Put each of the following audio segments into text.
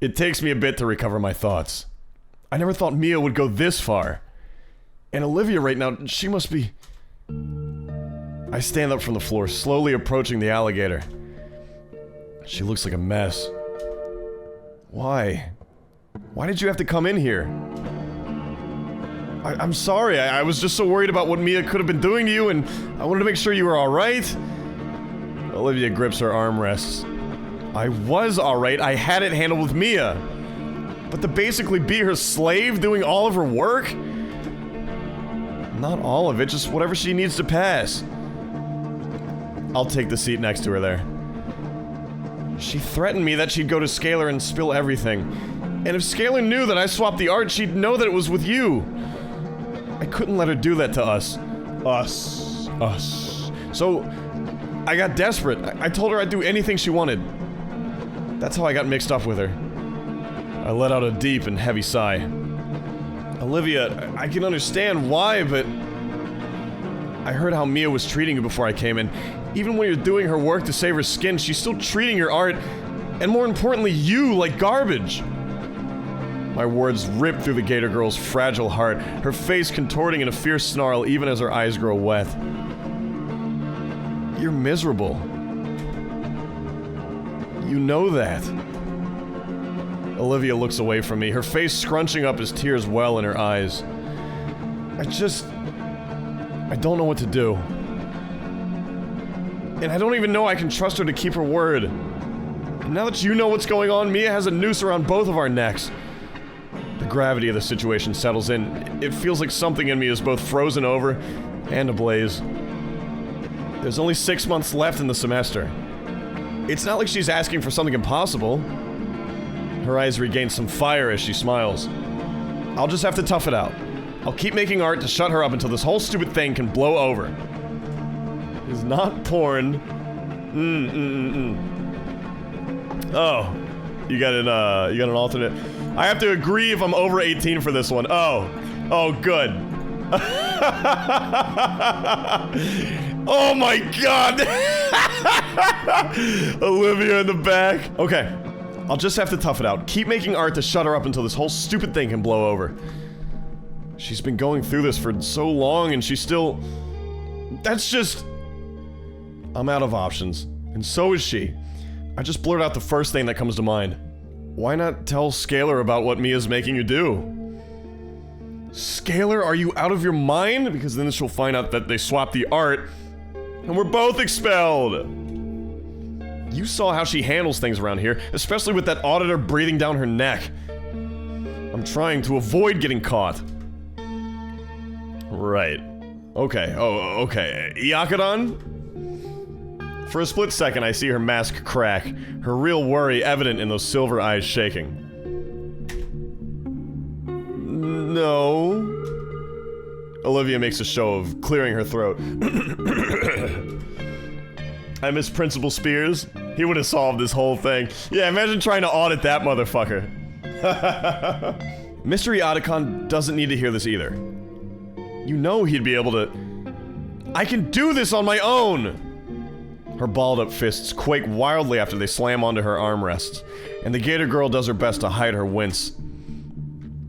It takes me a bit to recover my thoughts. I never thought Mia would go this far. And Olivia right now, she must be... I stand up from the floor, slowly approaching the alligator. She looks like a mess. Why? Why did you have to come in here? I'm sorry, I was just so worried about what Mia could have been doing to you, and I wanted to make sure you were alright. Olivia grips her armrests. I was alright, I had it handled with Mia. But to basically be her slave, doing all of her work? Not all of it, just whatever she needs to pass. I'll take the seat next to her there. She threatened me that she'd go to Scalar and spill everything. And if Scalar knew that I swapped the art, she'd know that it was with you. I couldn't let her do that to us. Us. So, I got desperate. I told her I'd do anything she wanted. That's how I got mixed up with her. I let out a deep and heavy sigh. Olivia, I can understand why, but... I heard how Mia was treating you before I came in. Even when you're doing her work to save her skin, she's still treating your art, and more importantly, you, like garbage. My words rip through the Gator girl's fragile heart, her face contorting in a fierce snarl even as her eyes grow wet. You're miserable. You know that. Olivia looks away from me, her face scrunching up as tears well in her eyes. I don't know what to do. And I don't even know I can trust her to keep her word. And now that you know what's going on, Mia has a noose around both of our necks. The gravity of the situation settles in. It feels like something in me is both frozen over and ablaze. There's only 6 months left in the semester. It's not like she's asking for something impossible. Her eyes regain some fire as she smiles. I'll just have to tough it out. I'll keep making art to shut her up until this whole stupid thing can blow over. It's not porn. Oh, you got an alternate. I have to agree if I'm over 18 for this one. Oh, good. Oh my god! Olivia in the back. Okay, I'll just have to tough it out. Keep making art to shut her up until this whole stupid thing can blow over. She's been going through this for so long and she's still... That's just... I'm out of options. And so is she. I just blurt out the first thing that comes to mind. Why not tell Scalar about what Mia's making you do? Scalar, are you out of your mind? Because then she'll find out that they swapped the art, and we're both expelled! You saw how she handles things around here, especially with that auditor breathing down her neck. I'm trying to avoid getting caught. Right. Okay, okay. Iakadan? For a split second, I see her mask crack, her real worry evident in those silver eyes shaking. No. Olivia makes a show of clearing her throat. I miss Principal Spears. He would have solved this whole thing. Yeah, imagine trying to audit that motherfucker. Mr. Iakadan doesn't need to hear this either. You know he'd be able to... I can do this on my own! Her balled-up fists quake wildly after they slam onto her armrests, and the Gator girl does her best to hide her wince.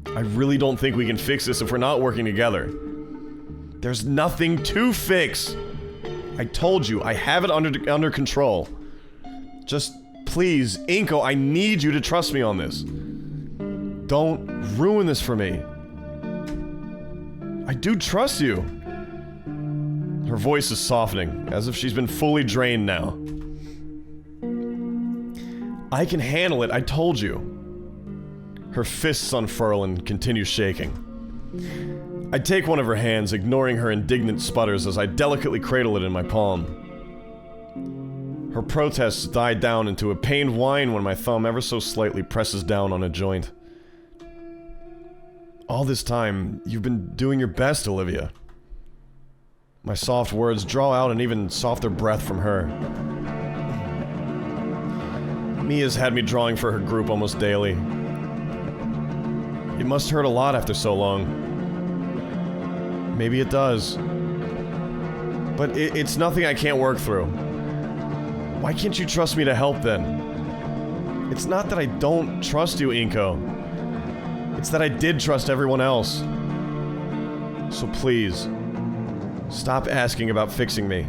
I really don't think we can fix this if we're not working together. There's nothing to fix! I told you, I have it under control. Just, please, Inco, I need you to trust me on this. Don't ruin this for me. I do trust you. Her voice is softening, as if she's been fully drained now. I can handle it, I told you. Her fists unfurl and continue shaking. I take one of her hands, ignoring her indignant sputters as I delicately cradle it in my palm. Her protests die down into a pained whine when my thumb ever so slightly presses down on a joint. All this time, you've been doing your best, Olivia. My soft words draw out an even softer breath from her. Mia's had me drawing for her group almost daily. It must hurt a lot after so long. Maybe it does. But it's nothing I can't work through. Why can't you trust me to help then? It's not that I don't trust you, Inco. It's that I did trust everyone else. So please, stop asking about fixing me.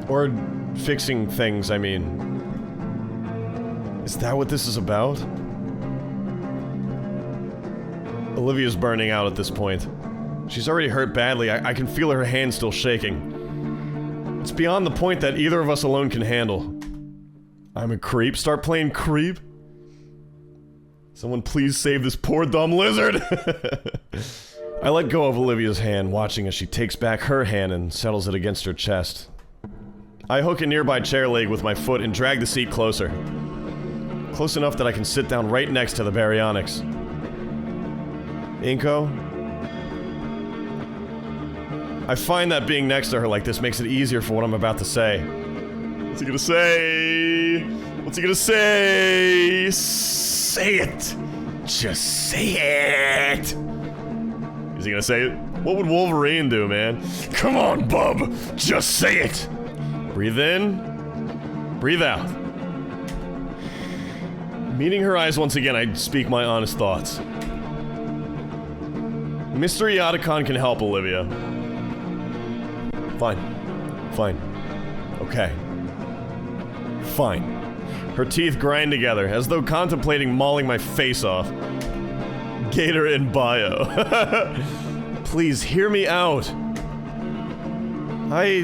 Or fixing things, I mean. Is that what this is about? Olivia's burning out at this point. She's already hurt badly. I can feel her hand still shaking. It's beyond the point that either of us alone can handle. I'm a creep? Start playing creep? Someone please save this poor dumb lizard! I let go of Olivia's hand, watching as she takes back her hand and settles it against her chest. I hook a nearby chair leg with my foot and drag the seat closer. Close enough that I can sit down right next to the baryonyx. Inco? I find that being next to her like this makes it easier for what I'm about to say. What's he gonna say? What's he gonna say? Say it! Just say it! Is he gonna say it? What would Wolverine do, man? Come on, bub! Just say it! Breathe in. Breathe out. Meeting her eyes once again, I speak my honest thoughts. Mr. Iotacon can help, Olivia. Fine. Fine. Okay. Fine. Her teeth grind together, as though contemplating mauling my face off. Gator in bio. Please, hear me out. I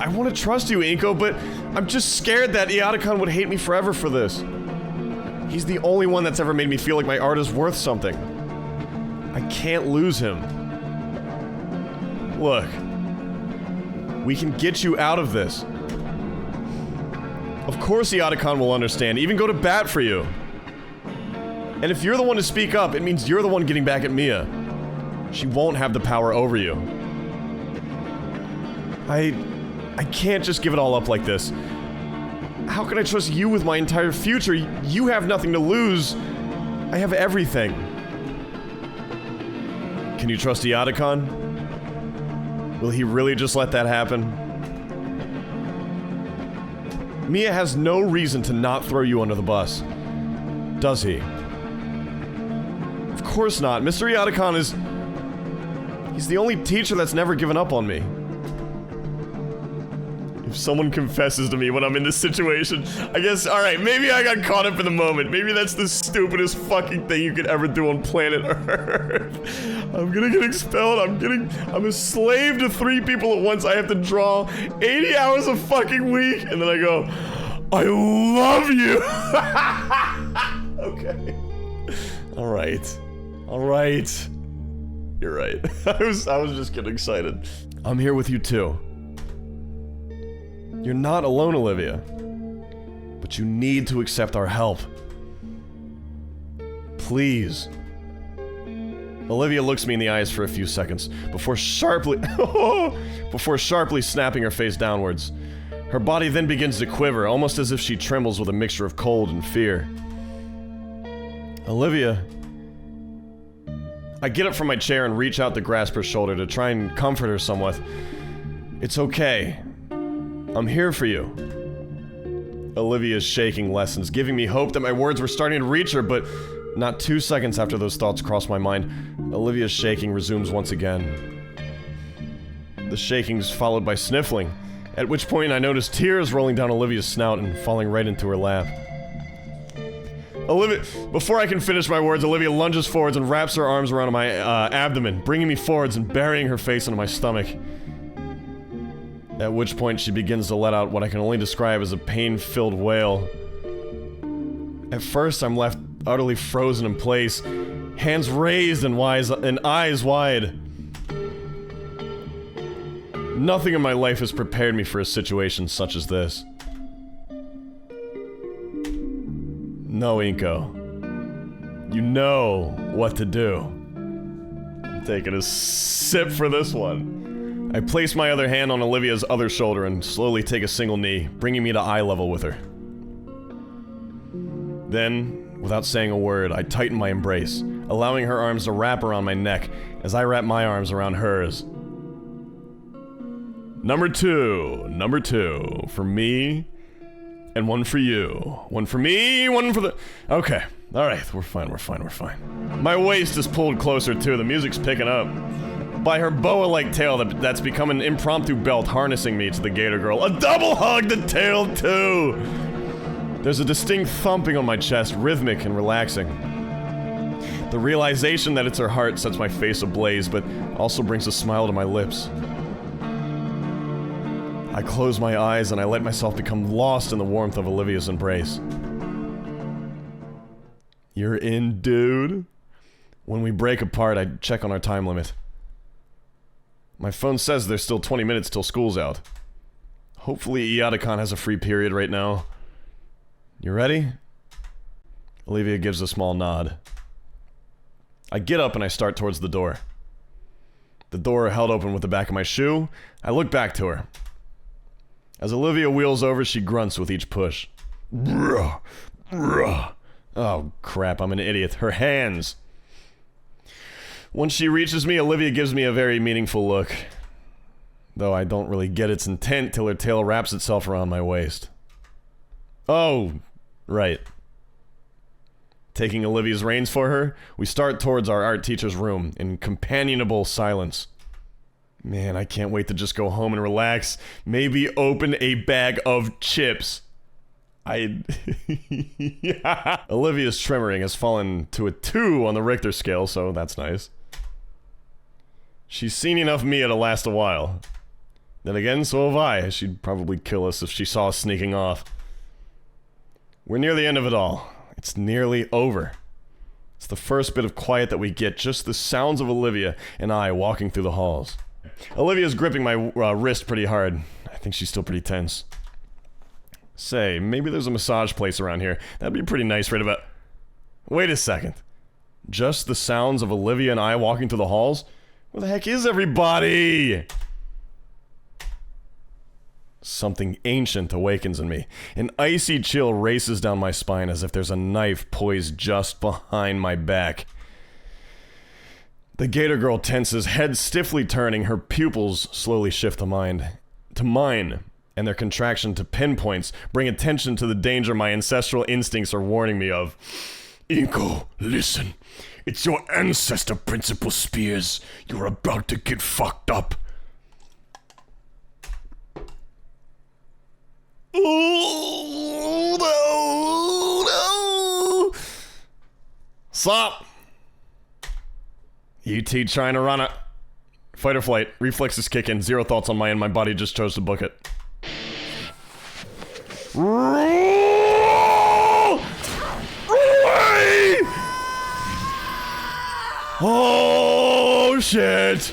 want to trust you, Inco, but I'm just scared that Iotacon would hate me forever for this. He's the only one that's ever made me feel like my art is worth something. I can't lose him. Look. We can get you out of this. Of course Iotacon will understand, even go to bat for you. And if you're the one to speak up, it means you're the one getting back at Mia. She won't have the power over you. I can't just give it all up like this. How can I trust you with my entire future? You have nothing to lose. I have everything. Can you trust Iotacon? Will he really just let that happen? Mia has no reason to not throw you under the bus. Does he? Of course not. Mr. Iotacon is... He's the only teacher that's never given up on me. If someone confesses to me when I'm in this situation, I guess, alright, maybe I got caught up in the moment. Maybe that's the stupidest fucking thing you could ever do on planet Earth. I'm gonna get expelled. I'm a slave to 3 people at once. I have to draw 80 hours a fucking week. And then I go, I love you. Okay. Alright. Alright. You're right. I was just getting excited. I'm here with you too. You're not alone, Olivia. But you need to accept our help. Please. Olivia looks me in the eyes for a few seconds, before sharply snapping her face downwards. Her body then begins to quiver, almost as if she trembles with a mixture of cold and fear. Olivia. I get up from my chair and reach out to grasp her shoulder to try and comfort her somewhat. It's okay. I'm here for you. Olivia's shaking lessens, giving me hope that my words were starting to reach her, but not 2 seconds after those thoughts crossed my mind, Olivia's shaking resumes once again. The shaking's followed by sniffling, at which point I notice tears rolling down Olivia's snout and falling right into her lap. Before I can finish my words, Olivia lunges forwards and wraps her arms around my abdomen, bringing me forwards and burying her face into my stomach. At which point she begins to let out what I can only describe as a pain-filled wail. At first, I'm left utterly frozen in place, hands raised and eyes wide. Nothing in my life has prepared me for a situation such as this. No, Inco. You know what to do. I'm taking a sip for this one. I place my other hand on Olivia's other shoulder and slowly take a single knee, bringing me to eye level with her. Then, without saying a word, I tighten my embrace, allowing her arms to wrap around my neck as I wrap my arms around hers. Number two. For me, and one for you. One for me, one for the... Okay. Alright, we're fine. My waist is pulled closer too, the music's picking up. By her boa-like tail that's become an impromptu belt harnessing me to the Gator girl. A double hug the tail too! There's a distinct thumping on my chest, rhythmic and relaxing. The realization that it's her heart sets my face ablaze, but also brings a smile to my lips. I close my eyes and I let myself become lost in the warmth of Olivia's embrace. You're in, dude? When we break apart, I check on our time limit. My phone says there's still 20 minutes till school's out. Hopefully Iadakon has a free period right now. You ready? Olivia gives a small nod. I get up and I start towards the door. The door held open with the back of my shoe. I look back to her. As Olivia wheels over, she grunts with each push. Oh crap, I'm an idiot. Her hands. Once she reaches me, Olivia gives me a very meaningful look. Though I don't really get its intent till her tail wraps itself around my waist. Oh, right. Taking Olivia's reins for her, we start towards our art teacher's room in companionable silence. Man, I can't wait to just go home and relax. Maybe open a bag of chips. Olivia's tremoring has fallen to a 2 on the Richter scale, so that's nice. She's seen enough Mia to last a while. Then again, so have I. She'd probably kill us if she saw us sneaking off. We're near the end of it all. It's nearly over. It's the first bit of quiet that we get, just the sounds of Olivia and I walking through the halls. Olivia's gripping my wrist pretty hard. I think she's still pretty tense. Say, maybe there's a massage place around here. That'd be pretty nice right about... Wait a second. Just the sounds of Olivia and I walking through the halls? Where the heck is everybody? Something ancient awakens in me. An icy chill races down my spine as if there's a knife poised just behind my back. The Gator girl tenses, head stiffly turning, her pupils slowly shift to mine, and their contraction to pinpoints bring attention to the danger my ancestral instincts are warning me of. Inco, listen. It's your ancestor, Principal Spears. You're about to get fucked up. Oh, no. Stop. ET trying to run it. Fight or flight. Reflexes kick in. Zero thoughts on my end. My body just chose to book it. Roll away! Oh, shit.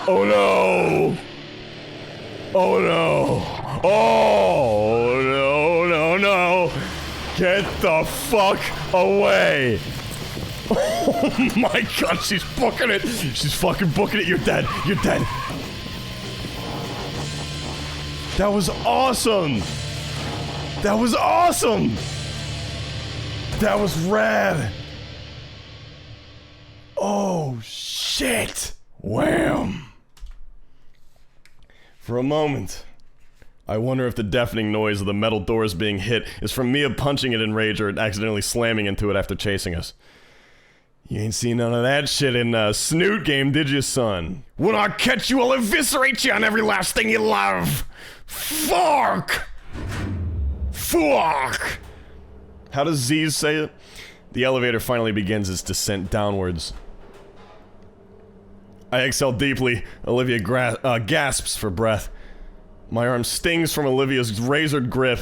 Oh, no. Oh, no. Oh, no. Get the fuck away. Oh my god, she's booking it. She's fucking booking it. You're dead. You're dead. That was awesome. That was awesome. That was rad. Oh, shit. Wham. For a moment, I wonder if the deafening noise of the metal doors being hit is from Mia punching it in rage or accidentally slamming into it after chasing us. You ain't seen none of that shit in Snoot game, did you, son? When I catch you, I'll eviscerate you on every last thing you love! Fuck! Fuck! How does Z's say it? The elevator finally begins its descent downwards. I exhale deeply. Olivia gasps for breath. My arm stings from Olivia's razored grip.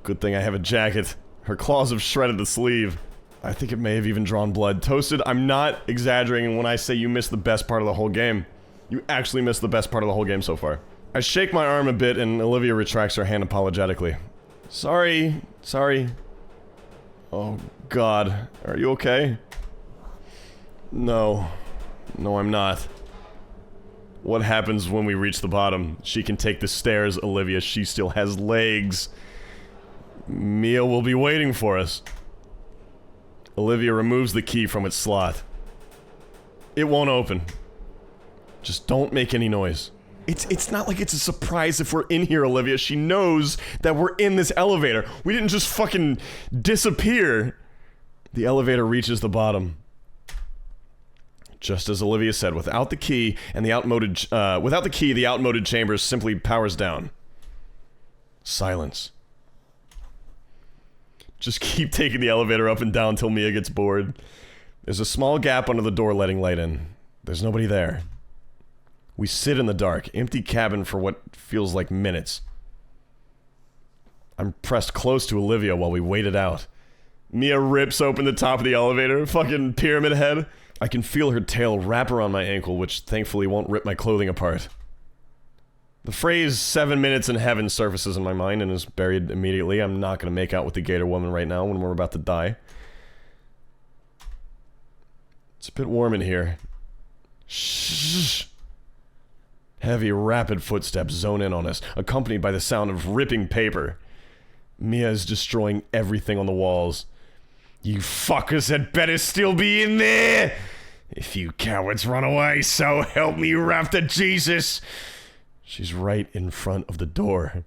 Good thing I have a jacket. Her claws have shredded the sleeve. I think it may have even drawn blood. Toasted, I'm not exaggerating when I say you missed the best part of the whole game. You actually missed the best part of the whole game so far. I shake my arm a bit and Olivia retracts her hand apologetically. Sorry. Oh, God. Are you okay? No. No, I'm not. What happens when we reach the bottom? She can take the stairs, Olivia. She still has legs. Mia will be waiting for us. Olivia removes the key from its slot. It won't open. Just don't make any noise. It's not like it's a surprise if we're in here, Olivia. She knows that we're in this elevator. We didn't just fucking disappear. The elevator reaches the bottom. Just as Olivia said, without the key, the outmoded chamber simply powers down. Silence. Just keep taking the elevator up and down till Mia gets bored. There's a small gap under the door letting light in. There's nobody there. We sit in the dark, empty cabin for what feels like minutes. I'm pressed close to Olivia while we wait it out. Mia rips open the top of the elevator, fucking pyramid head. I can feel her tail wrap around my ankle, which thankfully won't rip my clothing apart. The phrase 7 minutes in heaven surfaces in my mind and is buried immediately. I'm not going to make out with the Gator woman right now when we're about to die. It's a bit warm in here. Shh. Heavy, rapid footsteps zone in on us, accompanied by the sound of ripping paper. Mia is destroying everything on the walls. You fuckers had better still be in there! If you cowards run away, so help me Rafter Jesus! She's right in front of the door.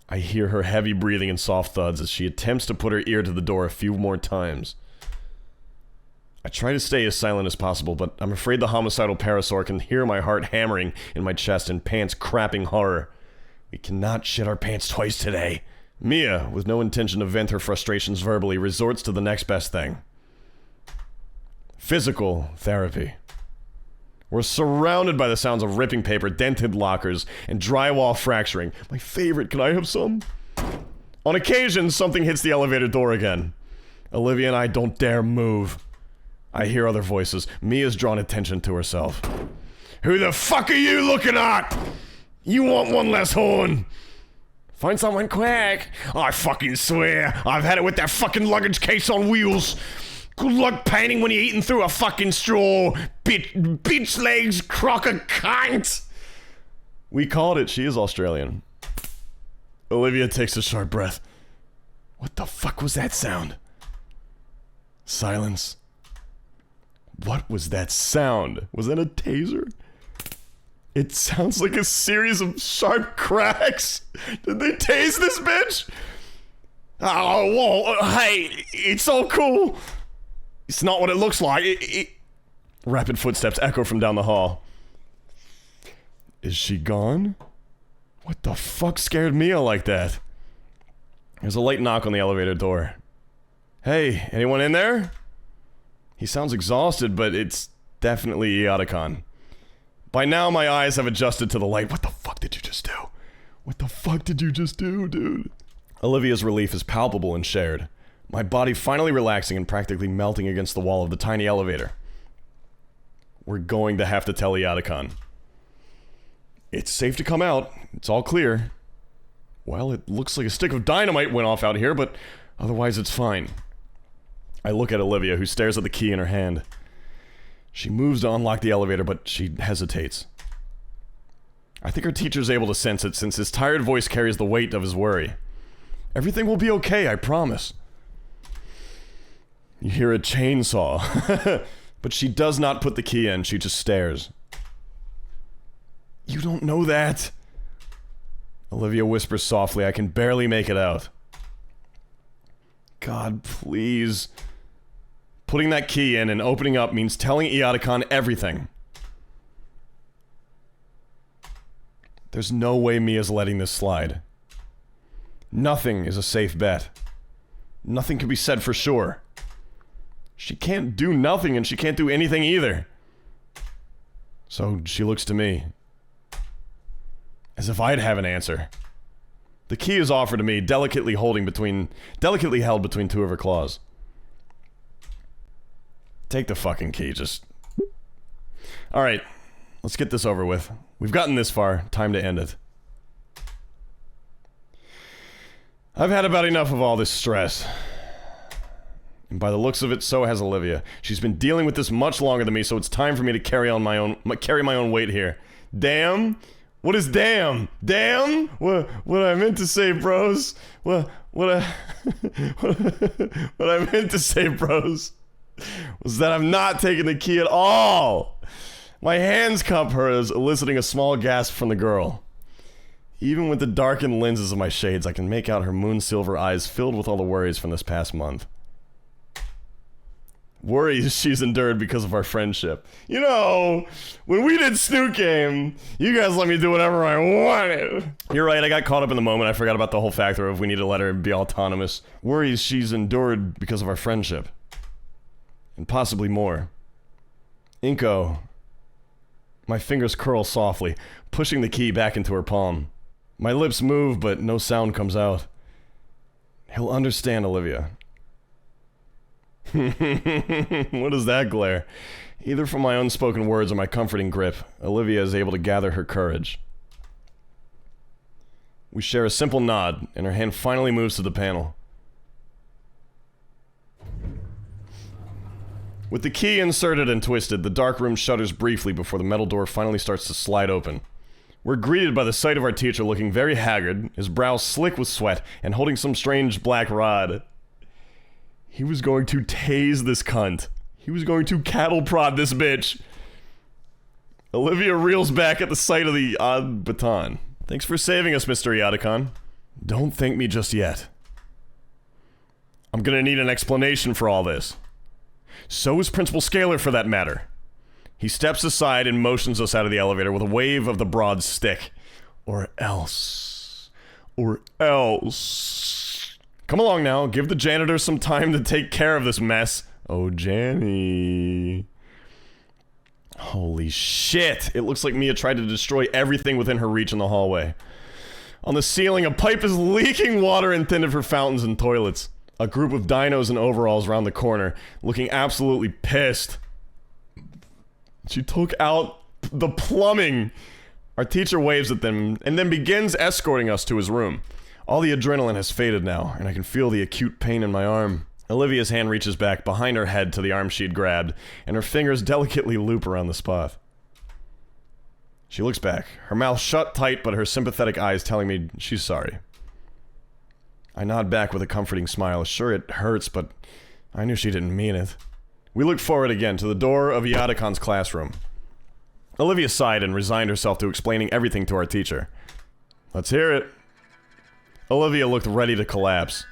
I hear her heavy breathing and soft thuds as she attempts to put her ear to the door a few more times. I try to stay as silent as possible, but I'm afraid the homicidal parasaur can hear my heart hammering in my chest and pants crapping horror. We cannot shit our pants twice today. Mia, with no intention to vent her frustrations verbally, resorts to the next best thing. Physical therapy. We're surrounded by the sounds of ripping paper, dented lockers, and drywall fracturing. My favorite, can I have some? On occasion, something hits the elevator door again. Olivia and I don't dare move. I hear other voices. Mia's drawn attention to herself. Who the fuck are you looking at? You want one less horn? Find someone quick. I fucking swear, I've had it with that fucking luggage case on wheels. Good luck painting when you're eating through a fucking straw. Bitch legs, crocker cunt. We called it. She is Australian. Olivia takes a sharp breath. What the fuck was that sound? Silence. What was that sound? Was that a taser? It sounds like a series of sharp cracks. Did they tase this bitch? Oh, whoa, hey, it's all cool. It's not what it looks like. Rapid footsteps echo from down the hall. Is she gone? What the fuck scared Mia like that? There's a light knock on the elevator door. Hey, anyone in there? He sounds exhausted, but it's definitely Eoticon. By now, my eyes have adjusted to the light. What the fuck did you just do? What the fuck did you just do, dude? Olivia's relief is palpable and shared. My body finally relaxing and practically melting against the wall of the tiny elevator. We're going to have to tell Eoticon. It's safe to come out. It's all clear. Well, it looks like a stick of dynamite went off out here, but otherwise it's fine. I look at Olivia, who stares at the key in her hand. She moves to unlock the elevator, but she hesitates. I think her teacher's able to sense it, since his tired voice carries the weight of his worry. Everything will be okay, I promise. You hear a chainsaw. But she does not put the key in, she just stares. You don't know that. Olivia whispers softly, I can barely make it out. God, please. Putting that key in and opening up means telling Eoticon everything. There's no way Mia's letting this slide. Nothing is a safe bet. Nothing can be said for sure. She can't do nothing and she can't do anything either. So she looks to me. As if I'd have an answer. The key is offered to me, delicately held between two of her claws. Take the fucking key, just... Alright, let's get this over with. We've gotten this far, time to end it. I've had about enough of all this stress. And by the looks of it, so has Olivia. She's been dealing with this much longer than me, so it's time for me to carry my own weight here. Damn? What is damn? Damn? What I meant to say, bros? What I meant to say, bros, was that I'm not taking the key at all. My hands cup hers, eliciting a small gasp from the girl. Even with the darkened lenses of my shades, I can make out her moon-silver eyes filled with all the worries from this past month. Worries she's endured because of our friendship. You know, when we did Snoot Game, you guys let me do whatever I wanted. You're right, I got caught up in the moment. I forgot about the whole factor of we need to let her be autonomous. Worries she's endured because of our friendship. And possibly more. Inco. My fingers curl softly, pushing the key back into her palm. My lips move, but no sound comes out. He'll understand, Olivia. What is that glare? Either from my unspoken words or my comforting grip, Olivia is able to gather her courage. We share a simple nod, and her hand finally moves to the panel. With the key inserted and twisted, the dark room shudders briefly before the metal door finally starts to slide open. We're greeted by the sight of our teacher looking very haggard, his brow slick with sweat, and holding some strange black rod. He was going to tase this cunt. He was going to cattle prod this bitch. Olivia reels back at the sight of the odd baton. Thanks for saving us, Mr. Iadicon. Don't thank me just yet. I'm gonna need an explanation for all this. So is Principal Scalar, for that matter. He steps aside and motions us out of the elevator with a wave of the broad stick. Or else. Or else. Come along now, give the janitor some time to take care of this mess. Oh, Janny. Holy shit! It looks like Mia tried to destroy everything within her reach in the hallway. On the ceiling, a pipe is leaking water intended for fountains and toilets. A group of dinos in overalls around the corner, looking absolutely pissed. She took out the plumbing! Our teacher waves at them, and then begins escorting us to his room. All the adrenaline has faded now, and I can feel the acute pain in my arm. Olivia's hand reaches back behind her head to the arm she'd grabbed, and her fingers delicately loop around the spot. She looks back, her mouth shut tight, but her sympathetic eyes telling me she's sorry. I nod back with a comforting smile. Sure, it hurts, but I knew she didn't mean it. We looked forward again to the door of Iadicon's classroom. Olivia sighed and resigned herself to explaining everything to our teacher. Let's hear it. Olivia looked ready to collapse.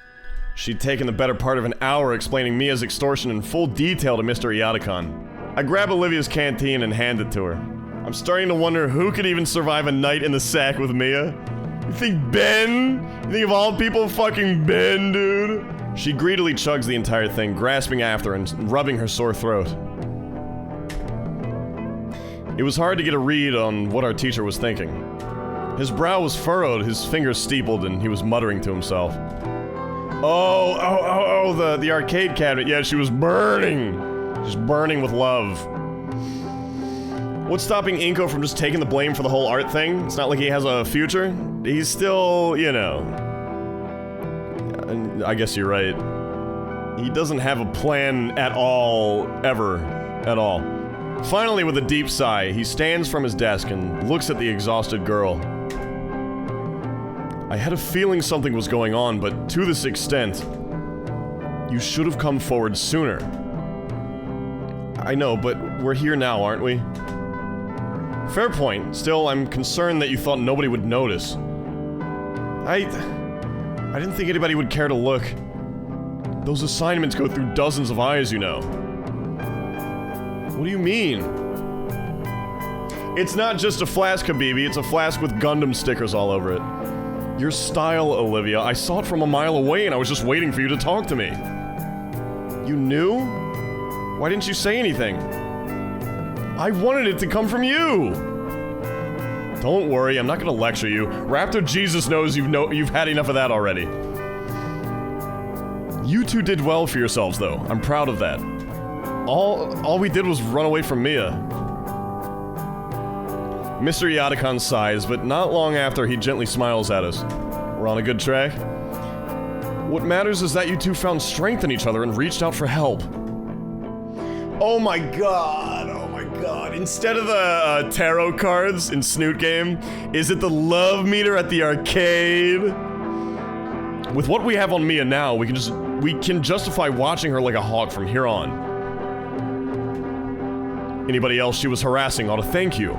She'd taken the better part of an hour explaining Mia's extortion in full detail to Mr. Iadicon. I grab Olivia's canteen and hand it to her. I'm starting to wonder who could even survive a night in the sack with Mia. You think Ben? You think of all people, fucking Ben, dude? She greedily chugs the entire thing, grasping after and rubbing her sore throat. It was hard to get a read on what our teacher was thinking. His brow was furrowed, his fingers steepled, and he was muttering to himself. The arcade cabinet. Yeah, she was burning. Just burning with love. What's stopping Inco from just taking the blame for the whole art thing? It's not like he has a future. He's still, you know... I guess you're right. He doesn't have a plan at all, ever, at all. Finally, with a deep sigh, he stands from his desk and looks at the exhausted girl. I had a feeling something was going on, but to this extent, you should have come forward sooner. I know, but we're here now, aren't we? Fair point. Still, I'm concerned that you thought nobody would notice. I didn't think anybody would care to look. Those assignments go through dozens of eyes, you know. What do you mean? It's not just a flask, Habibi, it's a flask with Gundam stickers all over it. Your style, Olivia. I saw it from a mile away and I was just waiting for you to talk to me. You knew? Why didn't you say anything? I wanted it to come from you! Don't worry, I'm not gonna lecture you. Raptor Jesus knows you've had enough of that already. You two did well for yourselves, though. I'm proud of that. All we did was run away from Mia. Mr. Iadicon sighs, but not long after he gently smiles at us. We're on a good track. What matters is that you two found strength in each other and reached out for help. Oh my god, oh my god. Instead of the tarot cards in Snoot Game, is it the love meter at the arcade? With what we have on Mia now, we can justify watching her like a hawk from here on. Anybody else she was harassing ought to thank you.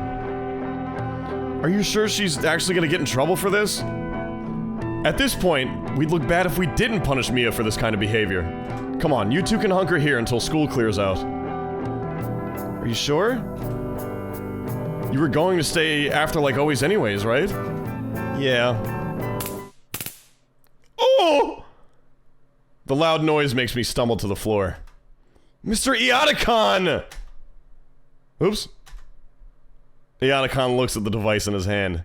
Are you sure she's actually gonna get in trouble for this? At this point, we'd look bad if we didn't punish Mia for this kind of behavior. Come on, you two can hunker here until school clears out. Are you sure? You were going to stay after like always anyways, right? Yeah. Oh! The loud noise makes me stumble to the floor. Mr. Iadicon! Oops. Iadicon looks at the device in his hand.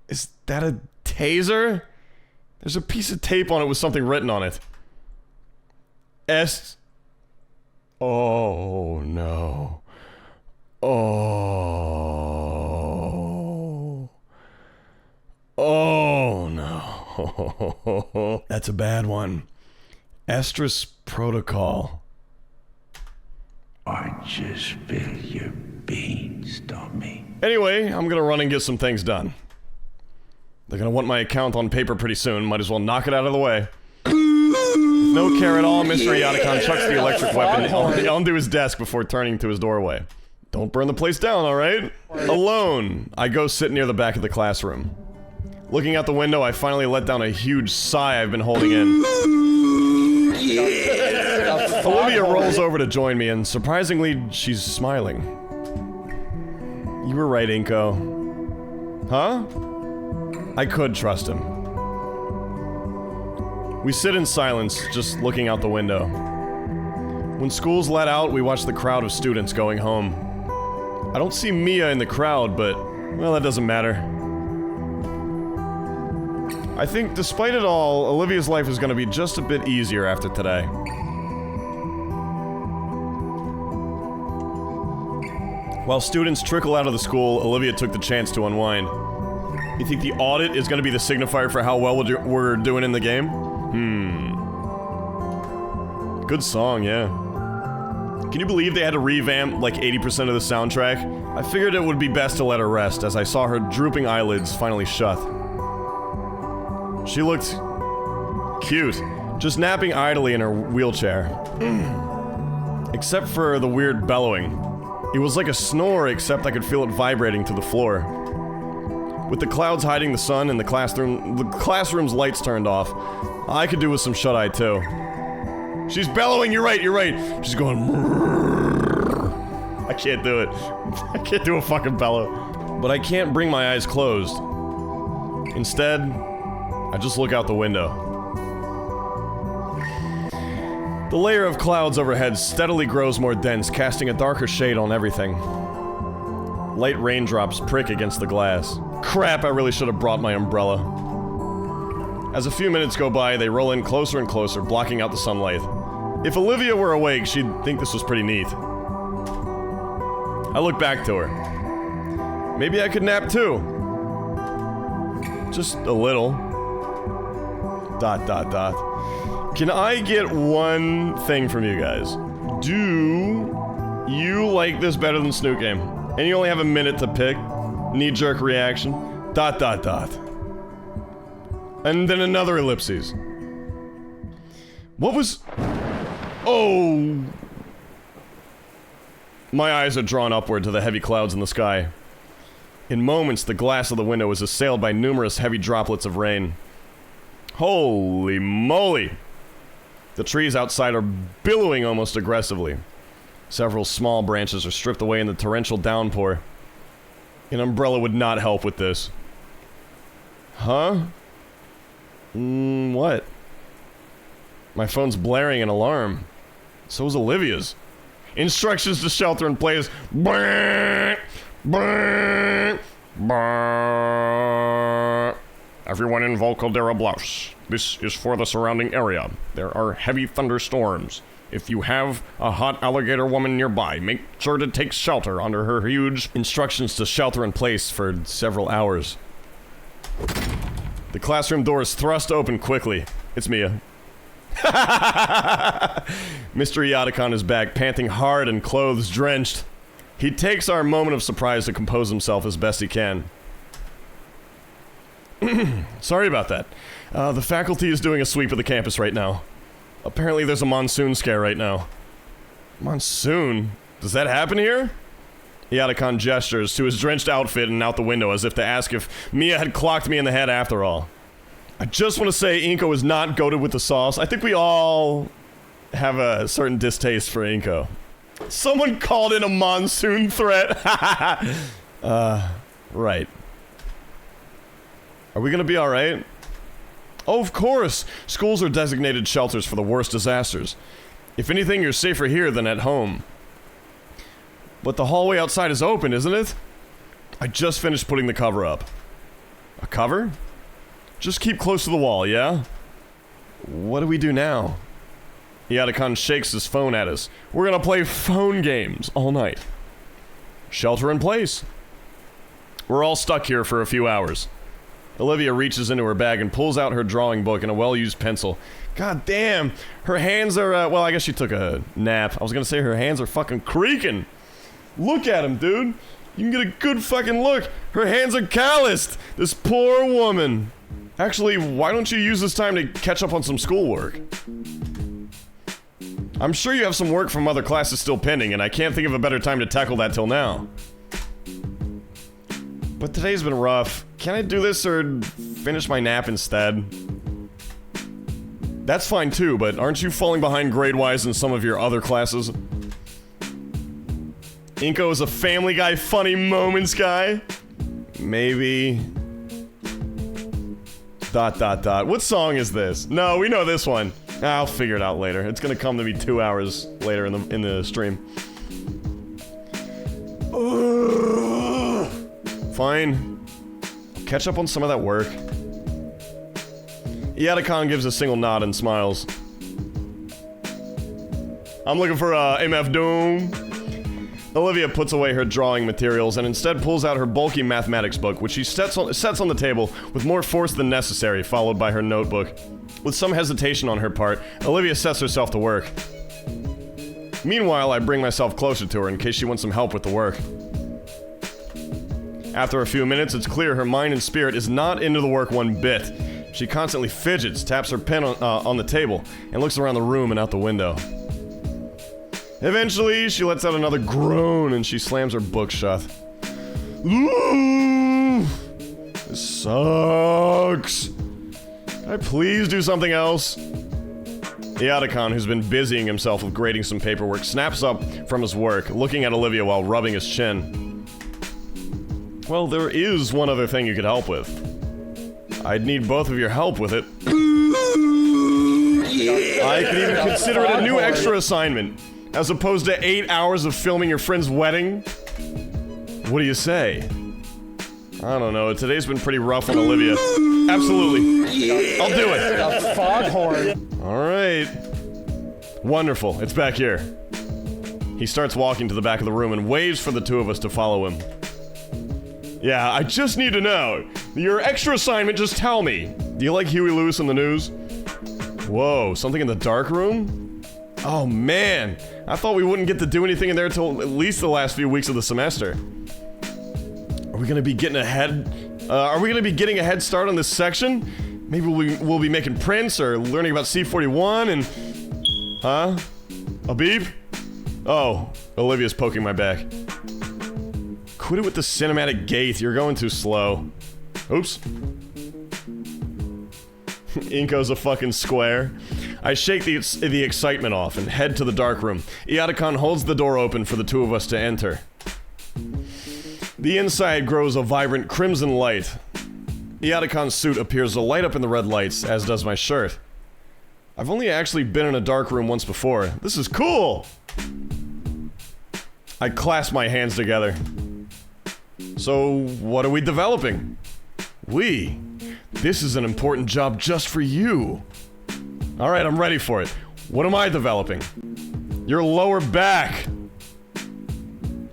Is that a taser? There's a piece of tape on it with something written on it. S... Oh, no. Oh... Oh, no. That's a bad one. Estrus Protocol. I just spill your beans, Tommy. Anyway, I'm gonna run and get some things done. They're gonna want my account on paper pretty soon. Might as well knock it out of the way. With no care at all, Mr. Iadicon chucks the electric weapon onto his desk before turning to his doorway. Don't burn the place down, alright? Alone, I go sit near the back of the classroom. Looking out the window, I finally let down a huge sigh I've been holding in. Olivia rolls over to join me, and surprisingly, she's smiling. You were right, Inco. Huh? I could trust him. We sit in silence, just looking out the window. When school's let out, we watch the crowd of students going home. I don't see Mia in the crowd, but, well, that doesn't matter. I think, despite it all, Olivia's life is gonna be just a bit easier after today. While students trickle out of the school, Olivia took the chance to unwind. You think the audit is gonna be the signifier for how well we're doing in the game? Good song, yeah. Can you believe they had to revamp like 80% of the soundtrack? I figured it would be best to let her rest as I saw her drooping eyelids finally shut. She looked cute, just napping idly in her wheelchair. Except for the weird bellowing. It was like a snore, except I could feel it vibrating to the floor. With the clouds hiding the sun and the classroom's lights turned off, I could do with some shut-eye too. She's bellowing, you're right. She's going... I can't do it. I can't do a fucking bellow. But I can't bring my eyes closed. Instead, I just look out the window. The layer of clouds overhead steadily grows more dense, casting a darker shade on everything. Light raindrops prick against the glass. Crap, I really should have brought my umbrella. As a few minutes go by, they roll in closer and closer, blocking out the sunlight. If Olivia were awake, she'd think this was pretty neat. I look back to her. Maybe I could nap too. Just a little. ... Can I get one thing from you guys? Do you like this better than Snoot Game? And you only have a minute to pick. Knee-jerk reaction. ... And then another ellipses. What was... Oh! My eyes are drawn upward to the heavy clouds in the sky. In moments, the glass of the window is assailed by numerous heavy droplets of rain. Holy moly! The trees outside are billowing almost aggressively. Several small branches are stripped away in the torrential downpour. An umbrella would not help with this. Huh? What? My phone's blaring an alarm. So is Olivia's. Instructions to shelter in place. Everyone in Volcaldera Bluffs. This is for the surrounding area. There are heavy thunderstorms. If you have a hot alligator woman nearby, make sure to take shelter under her huge... Instructions to shelter in place for several hours. The classroom door is thrust open quickly. It's Mia. Mr. Iadicon is back, panting hard and clothes drenched. He takes our moment of surprise to compose himself as best he can. Sorry about that. The faculty is doing a sweep of the campus right now. Apparently there's a monsoon scare right now. Monsoon? Does that happen here? Iadakon gestures to his drenched outfit and out the window as if to ask if Mia had clocked me in the head after all. I just want to say Inco is not goated with the sauce. I think we all have a certain distaste for Inco. Someone called in a monsoon threat. Right. Are we gonna be alright? Oh, of course! Schools are designated shelters for the worst disasters. If anything, you're safer here than at home. But the hallway outside is open, isn't it? I just finished putting the cover up. A cover? Just keep close to the wall, yeah? What do we do now? Iadakon shakes his phone at us. We're gonna play phone games all night. Shelter in place. We're all stuck here for a few hours. Olivia reaches into her bag and pulls out her drawing book and a well-used pencil. God damn, her hands are, well, I guess she took a nap. I was gonna say her hands are fucking creaking. Look at him, dude. You can get a good fucking look. Her hands are calloused. This poor woman. Actually, why don't you use this time to catch up on some schoolwork? I'm sure you have some work from other classes still pending, and I can't think of a better time to tackle that till now. But today's been rough. Can I do this or finish my nap instead? That's fine too, but aren't you falling behind grade-wise in some of your other classes? Inco is a Family Guy funny moments guy? Maybe... ... What song is this? No, we know this one. I'll figure it out later. It's gonna come to me 2 hours later in the stream. Fine. Catch up on some of that work. Iadakon gives a single nod and smiles. I'm looking for MF Doom. Olivia puts away her drawing materials and instead pulls out her bulky mathematics book, which she sets on the table with more force than necessary, followed by her notebook. With some hesitation on her part, Olivia sets herself to work. Meanwhile, I bring myself closer to her in case she wants some help with the work. After a few minutes, it's clear her mind and spirit is not into the work one bit. She constantly fidgets, taps her pen on the table, and looks around the room and out the window. Eventually, she lets out another groan and she slams her book shut. Ooh, this sucks. Can I please do something else? Iadakon, who's been busying himself with grading some paperwork, snaps up from his work, looking at Olivia while rubbing his chin. Well, there is one other thing you could help with. I'd need both of your help with it. I could even consider it a new extra assignment. As opposed to 8 hours of filming your friend's wedding? What do you say? I don't know, today's been pretty rough on Olivia. Absolutely. I'll do it. A foghorn. Alright. Wonderful, it's back here. He starts walking to the back of the room and waves for the two of us to follow him. Yeah, I just need to know. Your extra assignment, just tell me. Do you like Huey Lewis in the news? Whoa, something in the dark room? Oh man, I thought we wouldn't get to do anything in there until at least the last few weeks of the semester. Are we gonna be getting ahead? Are we gonna be getting a head start on this section? Maybe we'll be making prints or learning about C41 and... Huh? A beep? Oh, Olivia's poking my back. Quit it with the cinematic gait, you're going too slow. Oops. Inco's a fucking square. I shake the excitement off and head to the dark room. Iadakon holds the door open for the two of us to enter. The inside grows a vibrant crimson light. Iadakon's suit appears to light up in the red lights, as does my shirt. I've only actually been in a dark room once before. This is cool! I clasp my hands together. So, what are we developing? This is an important job just for you. Alright, I'm ready for it. What am I developing? Your lower back.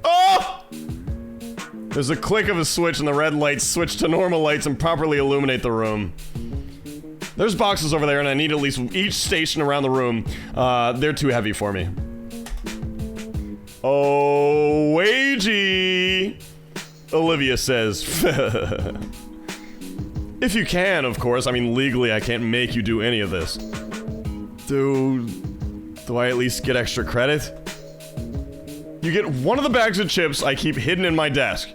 Oh! There's a click of a switch and the red lights switch to normal lights and properly illuminate the room. There's boxes over there and I need at least each station around the room. They're too heavy for me. Oh, wagey! Olivia says. If you can, of course. I mean, legally I can't make you do any of this. Do I at least get extra credit? You get one of the bags of chips I keep hidden in my desk.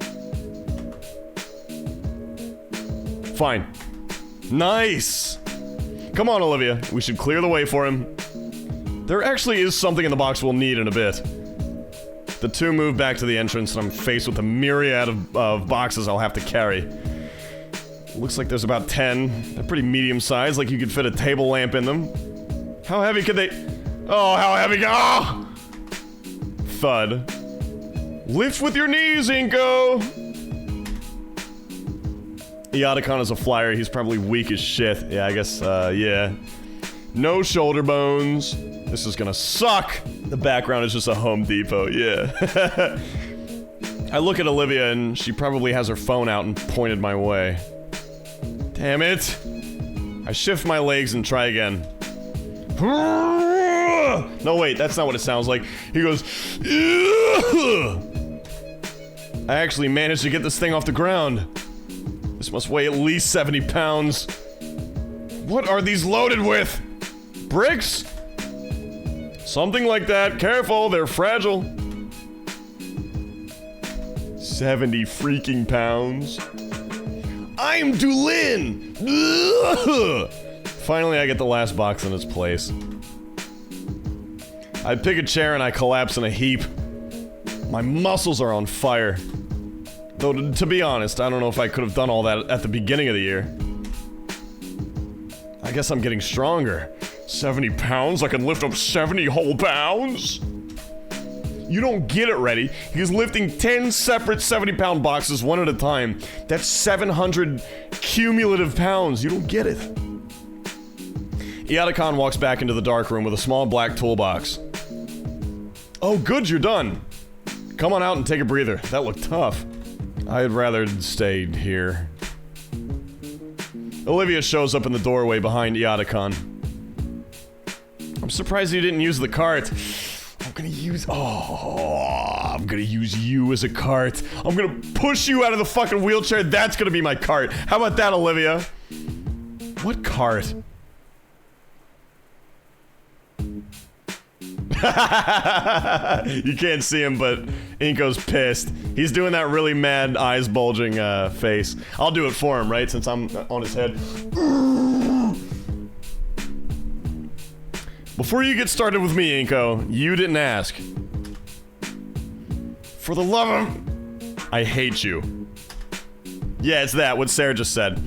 Fine. Nice! Come on, Olivia. We should clear the way for him. There actually is something in the box we'll need in a bit. The two move back to the entrance, and I'm faced with a myriad of boxes I'll have to carry. Looks like there's about 10. They're pretty medium-sized, like you could fit a table lamp in them. How heavy could they... Oh, how heavy... Oh! Thud. Lift with your knees, Inco! Iadicon is a flyer. He's probably weak as shit. Yeah, I guess, yeah. No shoulder bones. This is gonna suck. The background is just a Home Depot, yeah. I look at Olivia and she probably has her phone out and pointed my way. Damn it. I shift my legs and try again. No, wait, that's not what it sounds like. He goes, I actually managed to get this thing off the ground. This must weigh at least 70 pounds. What are these loaded with? Bricks? Something like that. Careful, they're fragile. 70 freaking pounds. I'm Dulin! Finally, I get the last box in its place. I pick a chair and I collapse in a heap. My muscles are on fire. Though, to be honest, I don't know if I could have done all that at the beginning of the year. I guess I'm getting stronger. 70 pounds? I can lift up 70 whole pounds? You don't get it, Reddy. He's lifting 10 separate 70-pound boxes one at a time. That's 700 cumulative pounds. You don't get it. Iadicon walks back into the dark room with a small black toolbox. Oh, good, you're done. Come on out and take a breather. That looked tough. I'd rather stay here. Olivia shows up in the doorway behind Iadicon. I'm surprised you didn't use the cart. I'm gonna use you as a cart. I'm gonna push you out of the fucking wheelchair. That's gonna be my cart. How about that, Olivia? What cart? You can't see him, but Inco's pissed. He's doing that really mad, eyes bulging face. I'll do it for him, right? Since I'm on his head. Before you get started with me, Inco, you didn't ask. For the love of... I hate you. Yeah, it's that, what Sarah just said.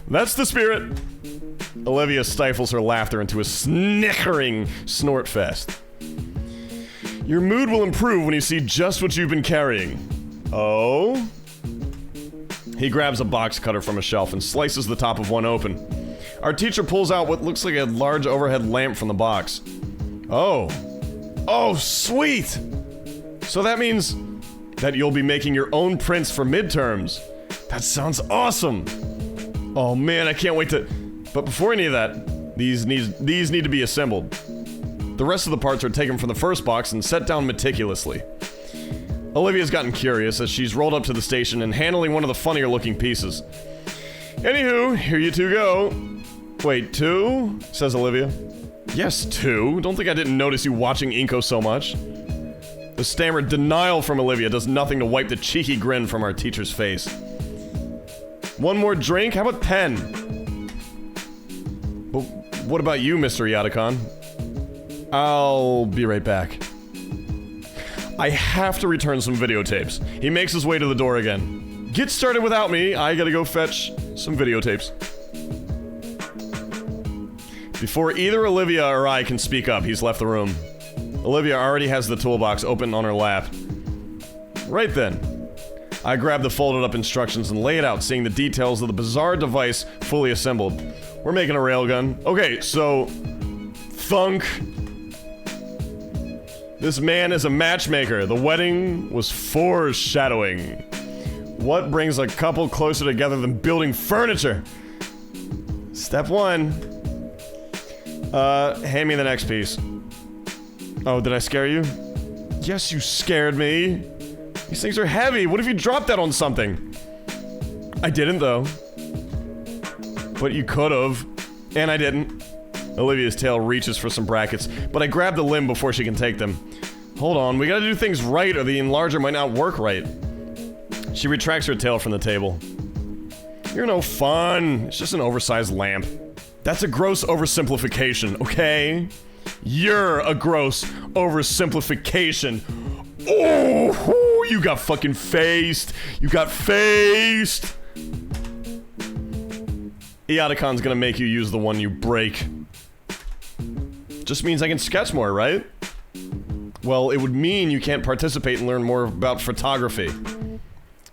That's the spirit. Olivia stifles her laughter into a snickering snort fest. Your mood will improve when you see just what you've been carrying. Oh? He grabs a box cutter from a shelf and slices the top of one open. Our teacher pulls out what looks like a large overhead lamp from the box. Oh. Oh, sweet! So that means that you'll be making your own prints for midterms. That sounds awesome! Oh man, I can't wait to... But before any of that, these need to be assembled. The rest of the parts are taken from the first box and set down meticulously. Olivia's gotten curious as she's rolled up to the station and handling one of the funnier looking pieces. Anywho, here you two go. Wait, two? Says Olivia. Yes, two. Don't think I didn't notice you watching Inco so much. The stammered denial from Olivia does nothing to wipe the cheeky grin from our teacher's face. One more drink? How about 10? But what about you, Mr. Iadicon? I'll be right back. I have to return some videotapes. He makes his way to the door again. Get started without me. I gotta go fetch some videotapes. Before either Olivia or I can speak up, he's left the room. Olivia already has the toolbox open on her lap. Right then, I grab the folded up instructions and lay it out, seeing the details of the bizarre device fully assembled. We're making a railgun. Okay, so... Thunk. This man is a matchmaker. The wedding was foreshadowing. What brings a couple closer together than building furniture? Step 1. Hand me the next piece. Oh, did I scare you? Yes, you scared me. These things are heavy. What if you dropped that on something? I didn't, though. But you could've. And I didn't. Olivia's tail reaches for some brackets, but I grab the limb before she can take them. Hold on, we gotta do things right or the enlarger might not work right. She retracts her tail from the table. You're no fun. It's just an oversized lamp. That's a gross oversimplification, okay? You're a gross oversimplification. Oh, you got fucking faced. You got faced. Eoticon's gonna make you use the one you break. Just means I can sketch more, right? Well, it would mean you can't participate and learn more about photography.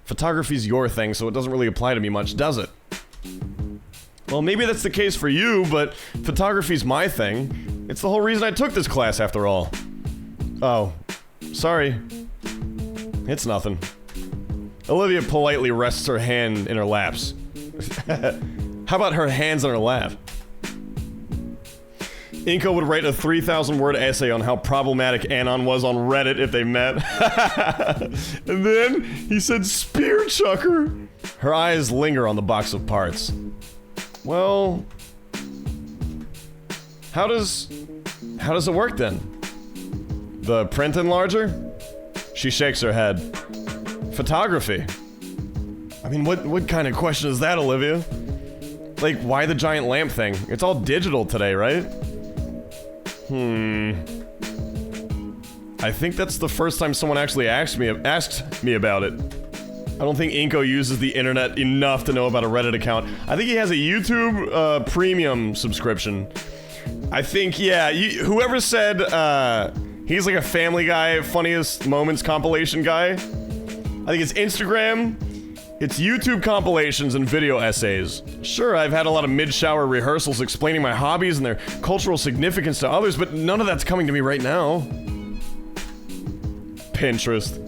Photography's your thing, so it doesn't really apply to me much, does it? Well, maybe that's the case for you, but photography's my thing. It's the whole reason I took this class, after all. Oh. Sorry. It's nothing. Olivia politely rests her hand in her laps. How about her hands in her lap? Inco would write a 3,000-word essay on how problematic Anon was on Reddit if they met. And then he said spear chucker. Her eyes linger on the box of parts. Well, how does it work then? The print enlarger? She shakes her head. Photography. I mean, what kind of question is that, Olivia? Like, why the giant lamp thing? It's all digital today, right? I think that's the first time someone actually asked me about it. I don't think Inco uses the internet enough to know about a Reddit account. I think he has a YouTube premium subscription. I think, yeah, whoever said he's like a Family Guy funniest moments compilation guy. I think it's Instagram. It's YouTube compilations and video essays. Sure, I've had a lot of mid-shower rehearsals explaining my hobbies and their cultural significance to others, but none of that's coming to me right now. Pinterest.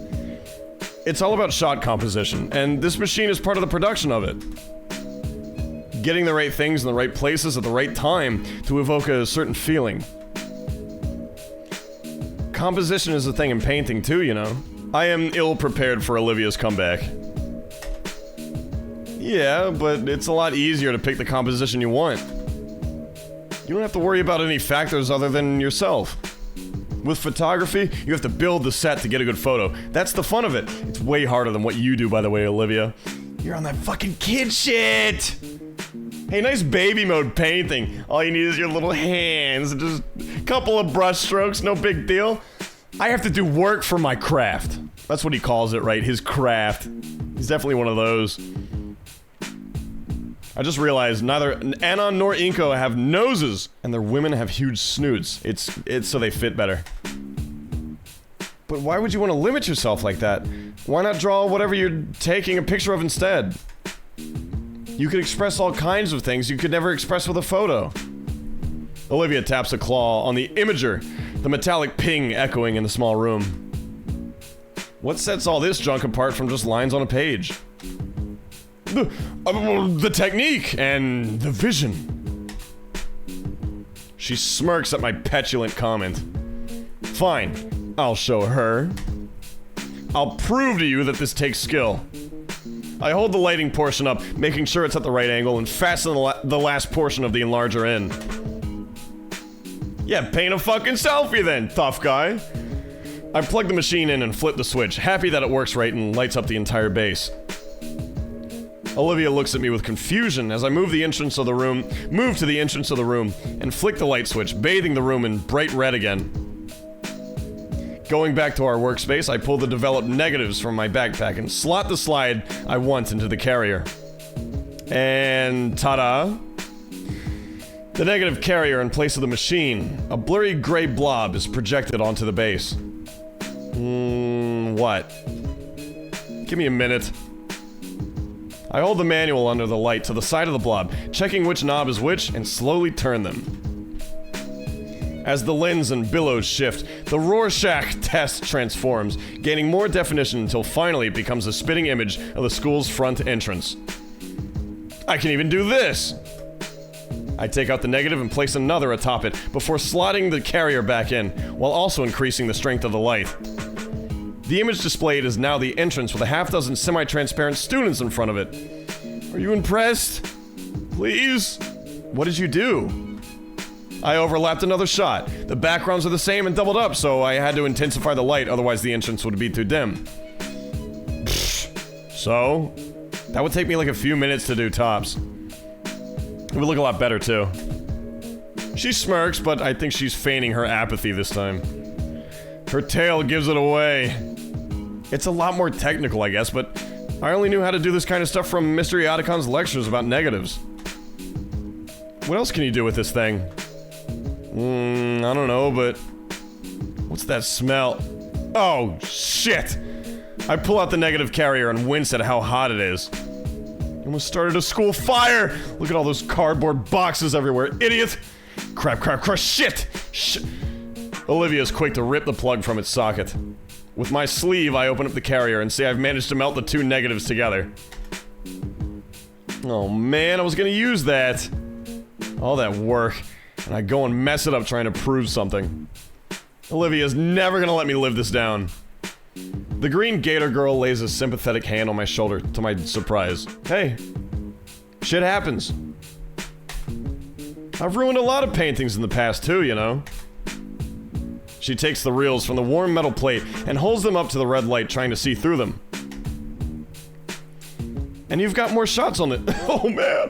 It's all about shot composition, and this machine is part of the production of it. Getting the right things in the right places at the right time to evoke a certain feeling. Composition is a thing in painting too, you know. I am ill-prepared for Olivia's comeback. Yeah, but it's a lot easier to pick the composition you want. You don't have to worry about any factors other than yourself. With photography, you have to build the set to get a good photo. That's the fun of it. It's way harder than what you do, by the way, Olivia. You're on that fucking kid shit! Hey, nice baby mode painting. All you need is your little hands, just a couple of brush strokes, no big deal. I have to do work for my craft. That's what he calls it, right? His craft. He's definitely one of those. I just realized neither Anon nor Inco have noses, and their women have huge snoots. It's so they fit better. But why would you want to limit yourself like that? Why not draw whatever you're taking a picture of instead? You could express all kinds of things you could never express with a photo. Olivia taps a claw on the imager, the metallic ping echoing in the small room. What sets all this junk apart from just lines on a page? The technique and the vision. She smirks at my petulant comment. Fine, I'll show her. I'll prove to you that this takes skill. I hold the lighting portion up, making sure it's at the right angle, and fasten the last portion of the enlarger in. Yeah, paint a fucking selfie then, tough guy. I plug the machine in and flip the switch, happy that it works right and lights up the entire base. Olivia looks at me with confusion as I move to the entrance of the room, and flick the light switch, bathing the room in bright red again. Going back to our workspace, I pull the developed negatives from my backpack and slot the slide I want into the carrier. And ta-da! The negative carrier in place of the machine. A blurry gray blob is projected onto the base. What? Give me a minute. I hold the manual under the light to the side of the blob, checking which knob is which, and slowly turn them. As the lens and billows shift, the Rorschach test transforms, gaining more definition until finally it becomes a spitting image of the school's front entrance. I can even do this! I take out the negative and place another atop it, before slotting the carrier back in, while also increasing the strength of the light. The image displayed is now the entrance with a half-dozen semi-transparent students in front of it. Are you impressed? Please? What did you do? I overlapped another shot. The backgrounds are the same and doubled up, so I had to intensify the light, otherwise the entrance would be too dim. So, that would take me like a few minutes to do tops. It would look a lot better, too. She smirks, but I think she's feigning her apathy this time. Her tail gives it away. It's a lot more technical, I guess, but I only knew how to do this kind of stuff from Mystery Otacon's lectures about negatives. What else can you do with this thing? I don't know, but... What's that smell? Oh, shit! I pull out the negative carrier and wince at how hot it is. Almost started a school fire! Look at all those cardboard boxes everywhere, idiot! Crap, crap, crap, shit! Olivia's quick to rip the plug from its socket. With my sleeve, I open up the carrier and see I've managed to melt the two negatives together. Oh man, I was gonna use that. All that work, and I go and mess it up trying to prove something. Olivia's never gonna let me live this down. The green Gator girl lays a sympathetic hand on my shoulder, to my surprise. Hey, shit happens. I've ruined a lot of paintings in the past too, you know. She takes the reels from the warm metal plate and holds them up to the red light, trying to see through them. And you've got more shots on it. Oh man.